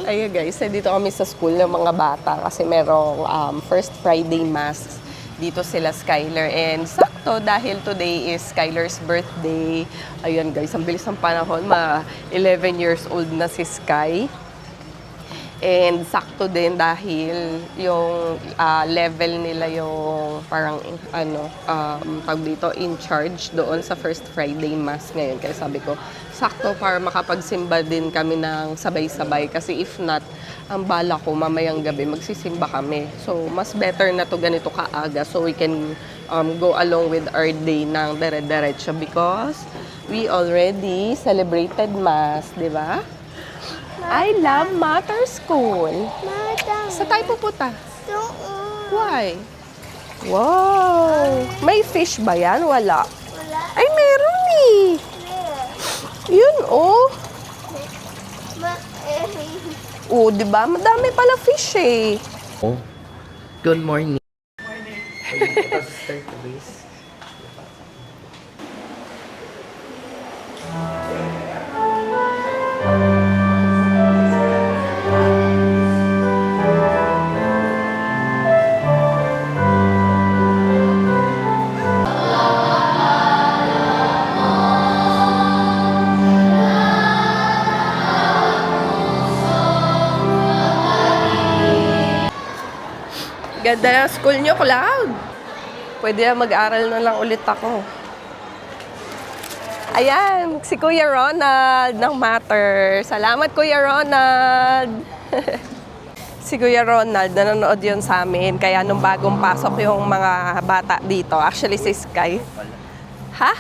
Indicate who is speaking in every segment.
Speaker 1: Ayun guys, dito kami sa school ng mga bata kasi merong first Friday Mass. Dito sila Skylar and sakto dahil today is Skylar's birthday. Ayun guys, ang bilis ng panahon, 11 years old na si Sky. And sakto din dahil yung level nila yung parang tawag dito in charge doon sa first Friday Mass ngayon. Kaya sabi ko, sakto para makapagsimba din kami ng sabay-sabay. Kasi if not, ang bala ko mamayang gabi magsisimba kami. So mas better na to ganito kaaga so we can go along with our day ng dire-diretso because we already celebrated Mass, di ba? I love Mater School. Sa tayo pupunta? Why? Wow! May fish ba yan? Wala. Ay, meron eh. Yun, oh. Oh, di ba? Madami pala fish eh.
Speaker 2: Oh. Good morning.
Speaker 1: Ganda ng school nyo, Cloud. Pwede na mag-aral na lang ulit ako. Ayan, si Kuya Ronald ng Mater. Salamat, Kuya Ronald. Si Kuya Ronald, nanonood yun sa amin. Kaya nung bagong pasok yung mga bata dito, actually si Sky. Ha?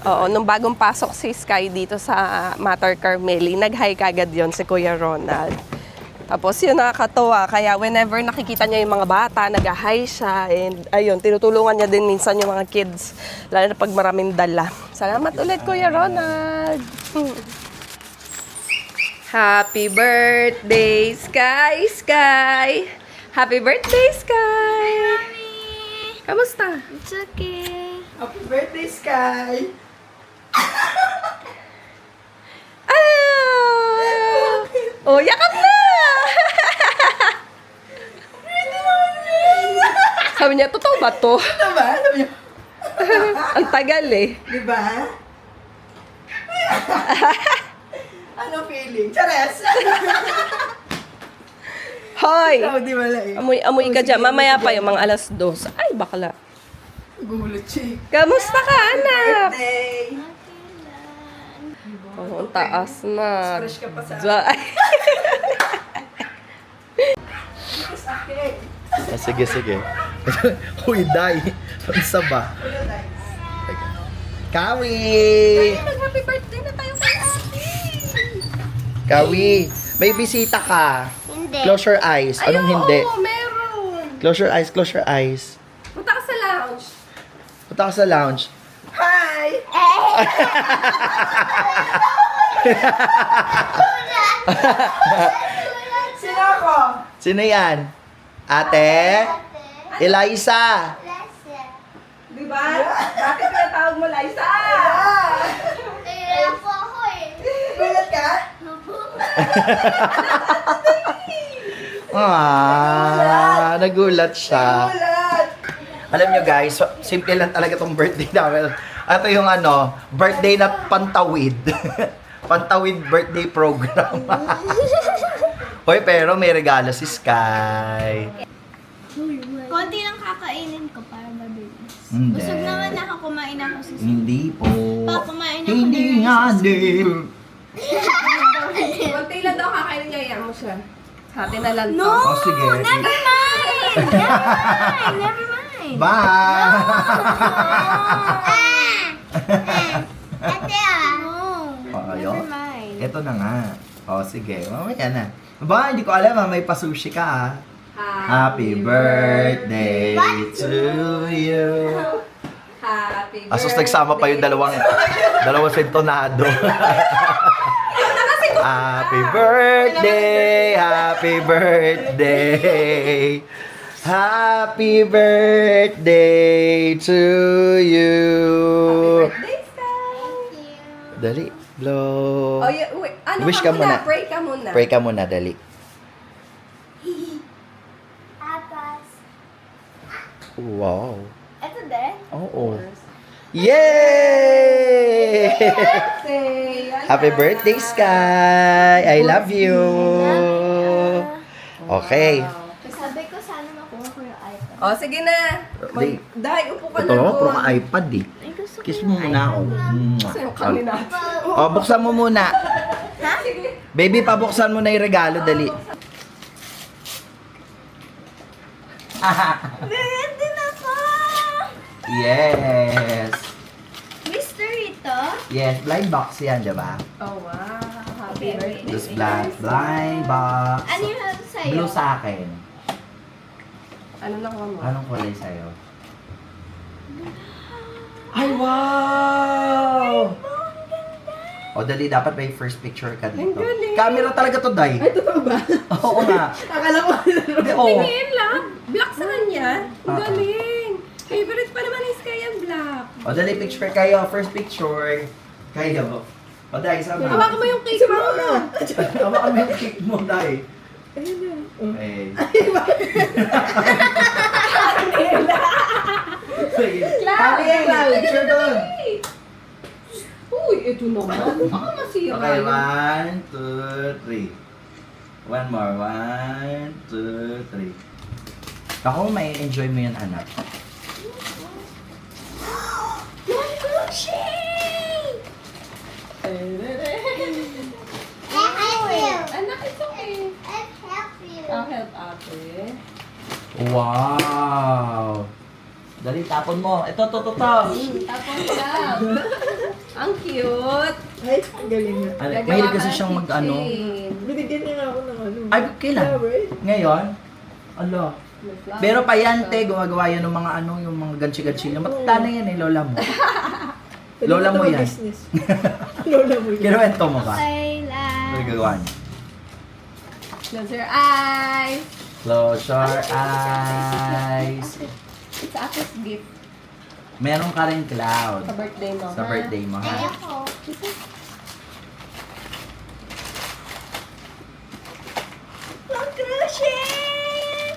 Speaker 1: Oo, nung bagong pasok si Sky dito sa Mater Carmeli, nag-hi kagad yun si Kuya Ronald. Tapos yun, nakakatuwa. Kaya whenever nakikita niya yung mga bata, nag-hi siya. And ayun, tinutulungan niya din minsan yung mga kids. Lalo na pag maraming dala. Salamat ulit, Kuya Ronald. Happy birthday, Sky, Sky! Happy birthday, Sky!
Speaker 3: Mommy!
Speaker 1: Kamusta?
Speaker 3: It's okay.
Speaker 2: Happy birthday, Sky!
Speaker 1: Oh, yakap na! Sabi niya, totoo ba to?
Speaker 2: Ano ba? Sabi niya,
Speaker 1: Ang tagal eh.
Speaker 2: di ba? Ano feeling? Chares!
Speaker 1: Hoy!
Speaker 2: Ikaw, di wala eh.
Speaker 1: Amoy ka dyan. Mamaya pa yung mga 2:00. Ay, bakla.
Speaker 2: Gulat siya eh.
Speaker 1: Kamusta ka, anak?
Speaker 2: Birthday!
Speaker 1: Oh, ang taas na.
Speaker 2: Fresh ka pa sa
Speaker 1: Ay.
Speaker 2: sige, sige. Uy, Day. Ang saba. Kawi!
Speaker 1: Happy birthday na tayo kay ate.
Speaker 2: Kawi, may bisita ka.
Speaker 3: Hindi.
Speaker 2: Close your eyes. Anong hindi?
Speaker 1: Oo, meron.
Speaker 2: Close your eyes, close your eyes.
Speaker 1: Punta ka sa lounge.
Speaker 2: Punta ka sa lounge. Hi! Sino ako? Sino yan? Ate? Eliza?
Speaker 1: Di ba? Bakit pinatawag mo, Liza?
Speaker 3: Kaya po ako eh.
Speaker 2: Gulat ka? Nagulat siya. Alam nyo guys, simple lang talaga tong birthday namin. Ito yung birthday na pantawid. Pantawid birthday program. Hoy, pero may regalo si Sky.
Speaker 3: Konti lang kakainin ko para mabilis.
Speaker 2: Hindi.
Speaker 3: Busog naman ako, kumain ako sa
Speaker 2: Hindi po.
Speaker 3: Pa, kumain ako
Speaker 2: Hindi
Speaker 3: na
Speaker 2: nga
Speaker 3: rice.
Speaker 2: din.
Speaker 1: Konti lang daw kakainin niya, yan mo siya. Sa atin na lang to.
Speaker 3: No!
Speaker 2: Oh, sige.
Speaker 3: Never mind! Never mind! Never mind!
Speaker 2: Bye!
Speaker 3: Ate ah! No!
Speaker 2: Oh,
Speaker 3: Never mind.
Speaker 2: Ito na nga. O, sige. Mamaya na. Ba, hindi ko alam may pasushi ka ah. Happy birthday to you.
Speaker 1: Happy
Speaker 2: Asos nagsama pa yung dalawang sentonado. Happy birthday, happy birthday. Happy birthday to you.
Speaker 1: birthday, Sky.
Speaker 2: Dali, blow.
Speaker 1: Oh, yeah, wait. Ano
Speaker 2: Wish
Speaker 1: ka
Speaker 2: ka
Speaker 1: muna?
Speaker 2: muna.
Speaker 1: Pray ka muna.
Speaker 2: Pray ka muna, dali.
Speaker 3: Atas.
Speaker 2: Wow.
Speaker 3: Ito din.
Speaker 2: Oo. Yay!
Speaker 1: Say,
Speaker 2: Happy birthday, Sky! I love you! Okay.
Speaker 3: Sabi ko sana makuha ko yung iPad.
Speaker 1: O, sige na.
Speaker 2: Di.
Speaker 1: Dahil upo ka
Speaker 2: Ito,
Speaker 1: na
Speaker 2: puro
Speaker 1: doon.
Speaker 2: ka iPad eh.
Speaker 3: Ay, gusto ko
Speaker 2: Kiss
Speaker 3: yung
Speaker 2: mo muna ako.
Speaker 1: Kasi yung kami natin.
Speaker 2: Oh, buksan mo muna. Baby, pabuksan mo na yung regalo, dali.
Speaker 3: Bigyan din ako!
Speaker 2: Yes!
Speaker 3: Mystery to?
Speaker 2: Yes, blind box yan, diba?
Speaker 1: Oh, wow. Happy birthday.
Speaker 2: Just blind box.
Speaker 3: Ano yung halo sa'yo?
Speaker 2: Blue sa akin.
Speaker 1: Ano na ko mo?
Speaker 2: Anong kulay sa'yo? Ay, wow! O, dali, dapat may first picture ka dito.
Speaker 1: Ang galing.
Speaker 2: Camera talaga to, Day.
Speaker 1: Ay, totoo ba?
Speaker 2: Oo nga.
Speaker 1: Akala ko.
Speaker 2: Hindi, oo.
Speaker 1: Tingin lang. Black sa kanya. Ang
Speaker 2: Ah.
Speaker 1: galing. Favorite pa naman ni Sky ang black.
Speaker 2: O, dali, picture kayo. First picture. Kayo. O, Day, sama.
Speaker 1: Hawakan mo yung cake mo.
Speaker 2: Hawakan mo yung cake mo, Day. Okay. Happy lang. Picture doon.
Speaker 1: Uy, ito naman. Baka masira
Speaker 2: Okay,
Speaker 1: yun.
Speaker 2: 1, 2, 3. One more. 1, 2, 3. Ako, may enjoy mo yan, anak.
Speaker 1: Anak, it's okay. I'll help ate.
Speaker 2: Wow! Dali, tapon mo. Ito.
Speaker 1: Tapos lang. Ang cute.
Speaker 4: Ay, ang galing na.
Speaker 2: Ano,
Speaker 1: Gagawa
Speaker 2: mahilig
Speaker 1: ka
Speaker 2: kasi
Speaker 1: ng
Speaker 2: siyang mag-ano.
Speaker 1: keychain.
Speaker 4: Binigyan niya nga ako ng ano.
Speaker 2: Ay, kailan?
Speaker 4: Flower.
Speaker 2: Ngayon? Alo.
Speaker 1: May flower.
Speaker 2: Pero pa yan, te, gumagawa yan ng mga ano, yung mga ganchi-ganchi. Matanda na yan eh, lola mo.
Speaker 4: Pwede
Speaker 2: Lola mo
Speaker 4: ko ito
Speaker 2: yan.
Speaker 4: business. Lola mo yan.
Speaker 2: Kinuwento mo ka.
Speaker 3: Okay
Speaker 2: Ano
Speaker 3: lang.
Speaker 2: gagawa niya?
Speaker 1: Close your eyes.
Speaker 2: Close your eyes.
Speaker 1: It's ate's gift
Speaker 2: Meron ka rin cloud.
Speaker 1: sa birthday mo.
Speaker 2: Sa
Speaker 1: ha?
Speaker 2: birthday mo,
Speaker 3: Ay,
Speaker 2: ha?
Speaker 3: ako. Ang crochet!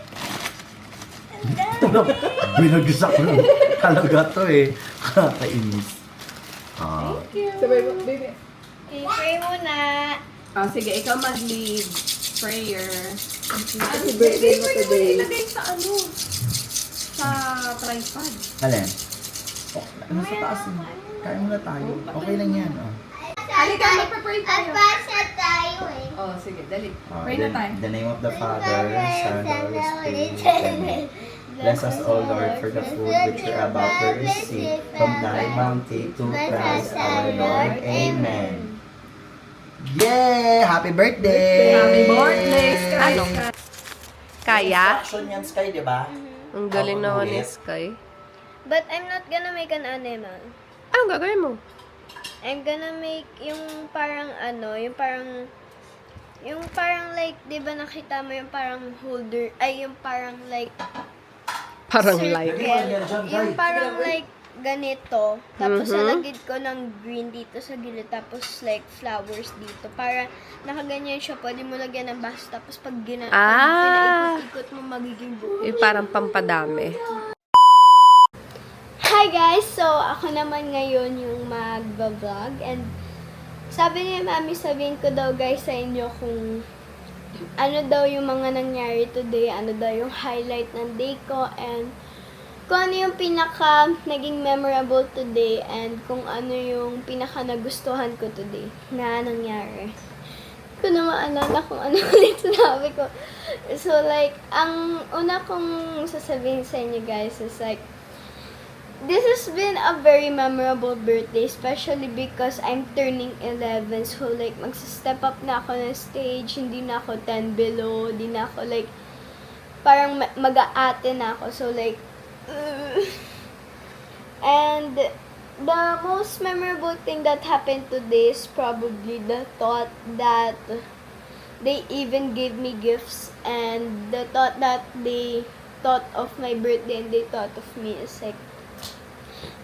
Speaker 3: Ang dami!
Speaker 2: Binagsak mo. Talaga to eh. Kakainis. Ah.
Speaker 1: Thank you.
Speaker 4: Sabay mo, baby.
Speaker 3: Okay, pray muna.
Speaker 1: Oh, sige, ikaw mag-lead prayer.
Speaker 4: Happy birthday mo
Speaker 1: Pwede mo
Speaker 4: today.
Speaker 1: ilagay sa ano? Sa tripod.
Speaker 2: Alin? Oh, ano sa taas mo? Kain muna tayo. Okay lang yan. Oh.
Speaker 1: Halika, magpa-pray tayo.
Speaker 3: Abasa tayo eh.
Speaker 1: Oh, sige, dali.
Speaker 2: Oh,
Speaker 1: Pray na tayo.
Speaker 2: In the name of the Father, Son, and Holy Spirit. Amen. Bless us, O Lord, for the food which we are about to receive from thy bounty to Christ our Lord. Amen. Yay! Happy birthday!
Speaker 1: Happy birthday, Sky! Kaya?
Speaker 2: Instruction yan, Sky, di ba?
Speaker 1: Ang galing
Speaker 2: Ako
Speaker 1: naman ni
Speaker 2: ulit.
Speaker 1: Sky.
Speaker 3: But I'm not gonna make an animal.
Speaker 1: Anong gagawin mo?
Speaker 3: I'm gonna make yung parang ano, yung parang like, di ba nakita mo yung parang holder, ay yung parang like,
Speaker 1: Parang
Speaker 3: circle.
Speaker 1: like.
Speaker 2: Lagyan mo yan dyan,
Speaker 3: Yung
Speaker 2: Guy.
Speaker 3: parang like, ganito. Tapos
Speaker 1: Mhm.
Speaker 3: nalagid ko ng green dito sa gilid. Tapos like, flowers dito. Para nakaganyan siya. Pwede mo lagyan ng baso. Tapos pag
Speaker 1: Ah.
Speaker 3: pinaikot-ikot mo, magiging buo.
Speaker 1: Yung parang pampadami.
Speaker 3: Hi guys! So, ako naman ngayon yung mag-vlog. And sabi ni Mami, sabihin ko daw guys sa inyo kung ano daw yung mga nangyari today, ano daw yung highlight ng day ko, and kung ano yung pinaka naging memorable today, and kung ano yung pinaka nagustuhan ko today na nangyari. Hindi ko na maalala kung ano ulit sinabi ko. So like, ang una kong sasabihin sa inyo guys is like, this has been a very memorable birthday, especially because I'm turning 11. So, like, magsa-step up na ako ng stage. Hindi na ako 10 below. Hindi na ako, like, parang mag-aate na ako. So, like, and the most memorable thing that happened today is probably the thought that they even gave me gifts, and the thought that they thought of my birthday and they thought of me is, like,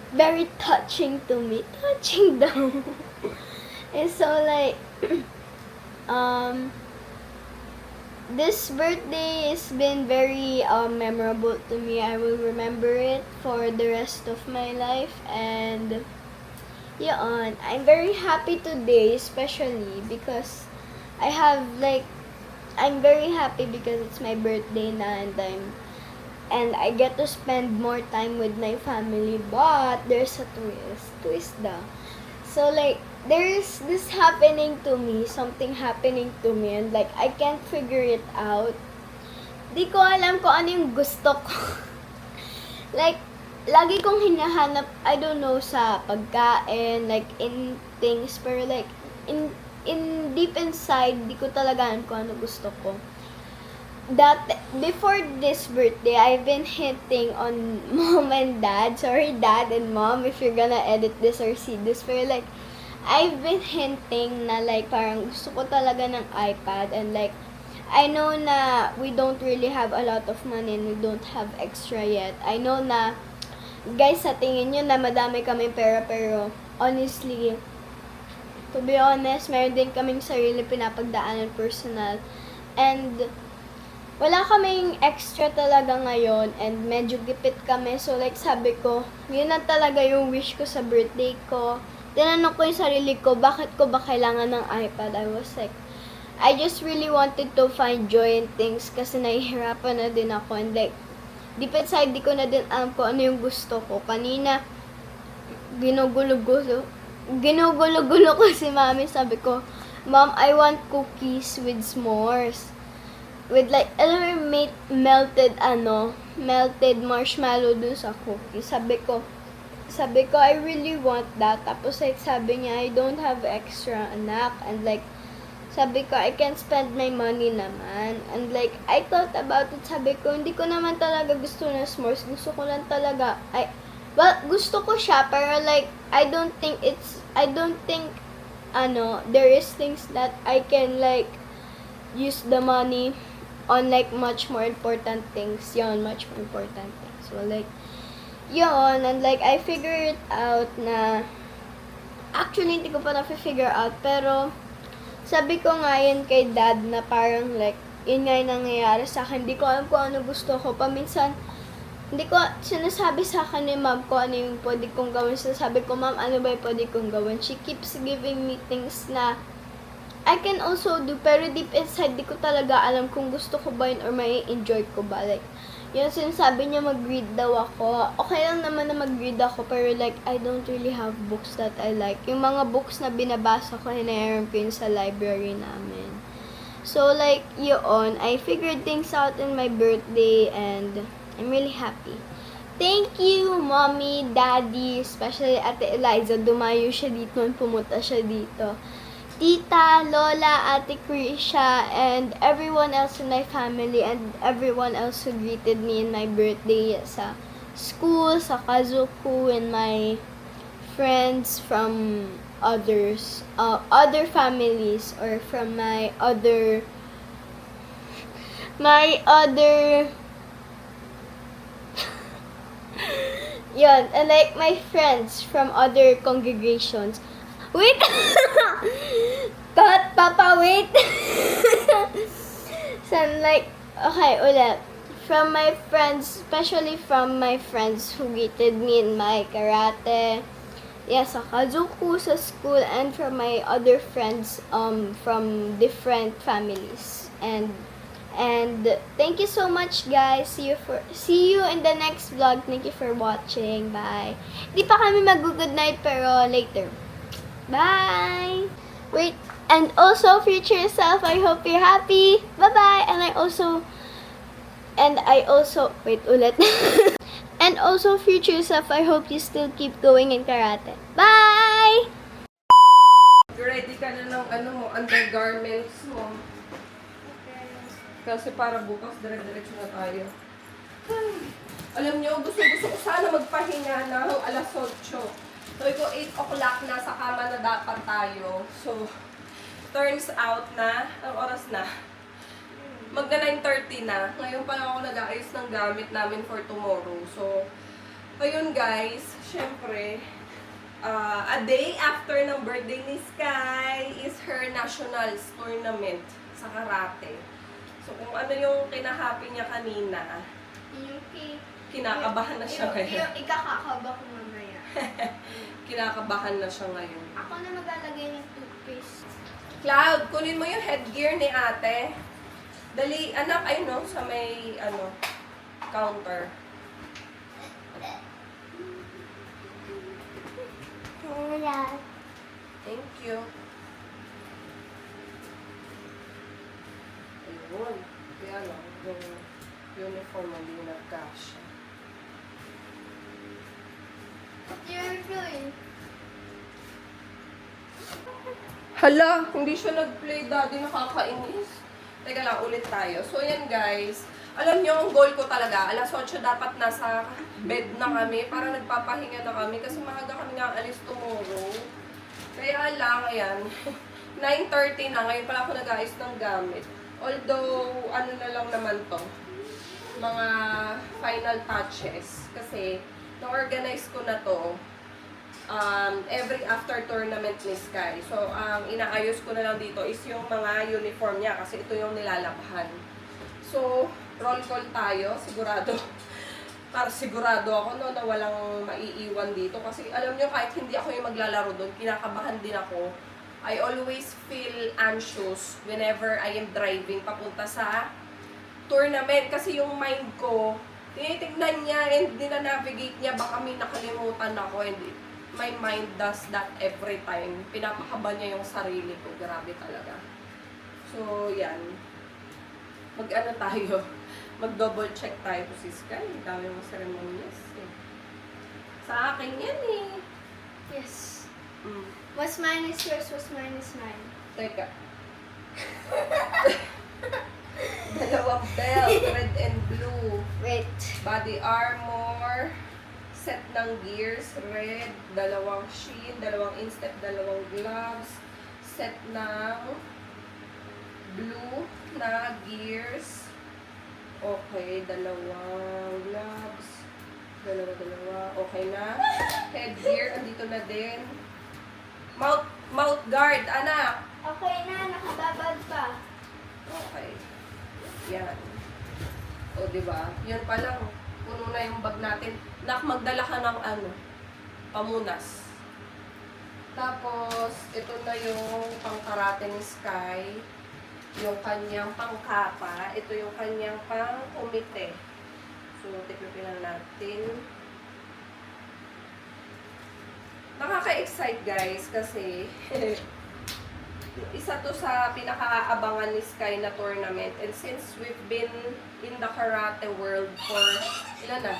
Speaker 3: very touching to me. Touching daw. And so, like, This birthday has been very memorable to me. I will remember it for the rest of my life. And yun, I'm very happy today, especially because I'm very happy because it's my birthday na, and I get to spend more time with my family. But there's a twist daw. So like, there's this happening to me, something happening to me, and like, I can't figure it out. Di ko alam kung ano yung gusto ko. Like, lagi kong hinahanap, I don't know, sa pagkain, like, in things, pero like, in deep inside, di ko talaga alam kung ano gusto ko. Before this birthday, I've been hinting on mom and dad. Sorry, dad and mom, if you're gonna edit this or see this. Pero like, I've been hinting na like, parang gusto ko talaga ng iPad. And like, I know na we don't really have a lot of money and we don't have extra yet. I know na, guys, sa tingin nyo na madami kaming pera, pero honestly, to be honest, meron din kaming sarili pinapagdaanan personal. And wala kaming extra talaga ngayon and medyo gipit kami. So like, sabi ko, yun na talaga yung wish ko sa birthday ko. Tinanong ko yung sarili ko, bakit ko ba kailangan ng iPad? I was like, I just really wanted to find joy in things kasi nahihirapan na din ako. And like, deep inside, di ko na din alam kung ano yung gusto ko. Kanina, ginugulo-gulo ko si mami. Sabi ko, Mom, I want cookies with s'mores. With like, alam mo, melted marshmallow dun sa cookies. Sabi ko, I really want that. Tapos like, sabi niya, I don't have extra, anak. And like, sabi ko, I can spend my money naman. And like, I thought about it. Sabi ko, hindi ko naman talaga gusto na s'mores. Gusto ko lang talaga, gusto ko siya, pero like, I don't think, there is things that I can like, use the money on like much more important things. Much more important things. So like, and like, I figured it out na, actually, hindi ko pa na-figure out, pero, sabi ko nga yun kay dad na parang like, yun nga yung nangyayari sa akin. Hindi ko alam kung ano gusto ko. Paminsan, hindi ko sinasabi sa akin ni mom kung ano yung pwede kong gawin. Sinasabi ko, mom, ano ba yung pwede kong gawin? She keeps giving me things na I can also do, pero deep inside, di ko talaga alam kung gusto ko ba yun or may enjoy ko ba. Like, yun sinasabi niya mag-read daw ako. Okay lang naman na mag-read ako, pero like, I don't really have books that I like. Yung mga books na binabasa ko, hinayaran ko yun sa library namin. So like, I figured things out in my birthday and I'm really happy. Thank you, mommy, daddy, especially Ate Eliza. Dumayo siya dito, pumunta siya dito. Tita, Lola, Ate Krisha, and everyone else in my family and everyone else who greeted me in my birthday sa school, sa Kazuku, and my friends from other families or from my other and like my friends from other congregations. Wait! Papa, wait! So, like, okay, ulit. From my friends, especially from my friends who greeted me in my karate, sa Kazuku, sa school, and from my other friends from different families. And thank you so much, guys. See you in the next vlog. Thank you for watching. Bye. Di pa kami mag-good night, pero later. Bye! Wait, and also, future self, I hope you're happy. Bye-bye! And I also, wait, ulit. And also, future self, I hope you still keep going in karate. Bye!
Speaker 1: Ready ka na ng undergarments mo. Kasi para bukas, dire-diretso na tayo. Ay, alam nyo, gusto ko sana magpahinga ng alas 8. So, ito 8 o'clock na sa kama na dapat tayo. So, turns out na, ang oras na, magna 9:30 na. Ngayon pa lang ako nag-aayos ng gamit namin for tomorrow. So, ayun guys, syempre, A day after ng birthday ni Sky is her nationals tournament sa karate. So kung ano yung kinahappy niya kanina,
Speaker 3: Yung cake.
Speaker 1: kinakabahan na siya ngayon.
Speaker 3: Yung ikakakaba ko mamaya.
Speaker 1: Kinakabahan na siya ngayon.
Speaker 3: Ako na maglalagay ng toothpaste.
Speaker 1: Cloud, kunin mo yung headgear ni ate. Dali, anak, ay no, sa may, counter.
Speaker 3: Wala.
Speaker 1: Thank you. Ayun. Kaya lang, yung uniform mo hindi nagkasya.
Speaker 3: What you're doing?
Speaker 1: Hala, hindi siya nag-play, daddy, nakakainis. Teka lang, ulit tayo. So, yan guys. Alam nyo, ang goal ko talaga, alas 8 dapat nasa bed na kami para nagpapahinga na kami kasi maaga kami nga alis tomorrow. Kaya lang, ayan, 9:30 na, ngayon pala ako nag-ayos ng gamit. Although, ano na lang naman to, mga final touches. Kasi, na-organize ko na to every after tournament ni Sky. So, ang inaayos ko na lang dito is yung mga uniform niya kasi ito yung nilalabhan. So, roll call tayo, sigurado. Para sigurado ako no, na walang maiiwan dito. Kasi alam nyo, kahit hindi ako yung maglalaro doon, kinakabahan din ako. I always feel anxious whenever I am driving papunta sa tournament. Kasi yung mind ko, tinitignan niya and dinanavigate niya, baka may nakalimutan ako. And my mind does that every time. Pinapakaba niya yung sarili ko. Grabe talaga. So, yan. Mag-ano tayo? Mag-double check tayo po si Sky. Ang dami mga ceremonies eh. Sa akin yan eh.
Speaker 3: Yes.
Speaker 1: Mm.
Speaker 3: What's mine is yours, what's mine is mine.
Speaker 1: Teka. Dalawang belt, red and blue.
Speaker 3: Wait.
Speaker 1: Body armor. Set ng gears, red. Dalawang shin, dalawang instep, dalawang gloves. Set ng blue na gears. Okay, dalawang gloves. Dalawa. Okay na. Headgear, andito na din. Mouth guard, anak.
Speaker 3: Okay na, nakababad pa.
Speaker 1: Okay. Yan. O, diba? Yan pa lang. Puno na yung bag natin. Nak, magdala ka ng pamunas. Tapos, ito na yung pangkarate ni Sky. Yung kanyang pangkapa. Ito yung kanyang pang-kumite. So, tipipin lang natin. Nakaka-excite guys kasi isa to sa pinaka-aabangan ni Sky na tournament. And since we've been in the karate world for, ilan na?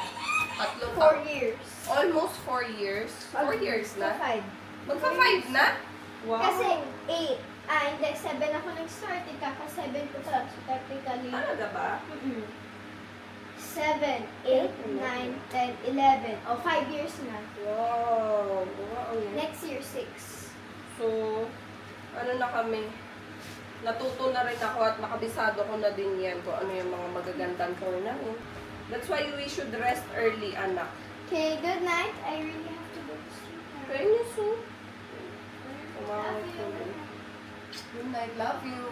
Speaker 3: 4 years.
Speaker 1: Almost 4 years. 4 years na?
Speaker 3: 5.
Speaker 1: Magpa-5 na? Wow.
Speaker 3: Kasi 8. Hindi, 7 ako nag-start. Kaka-7 ko pa. So, technically,
Speaker 1: Talaga ba?
Speaker 3: 7, 8, 9, 10, 11. O, 5 years na.
Speaker 1: Wow. Wow.
Speaker 3: Next year, 6.
Speaker 1: So, ano na kami? Natuto na rin ako at makabisado ko na din yan kung ano yung mga magagandang tournament. That's why we should rest early, anak.
Speaker 3: Okay, good night. I really have to go to sleep now.
Speaker 1: Kaya niyo, so.
Speaker 3: Love you.
Speaker 1: Good night, love you.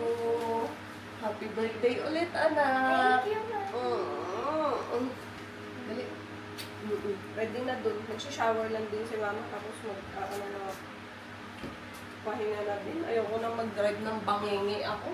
Speaker 1: Happy birthday ulit, anak.
Speaker 3: Thank you, Mom.
Speaker 1: Dali. Ready na dun. Nagsha-shower lang din si mama tapos ano na pahinga na din. Ayoko na mag-drive ng bangingi ako.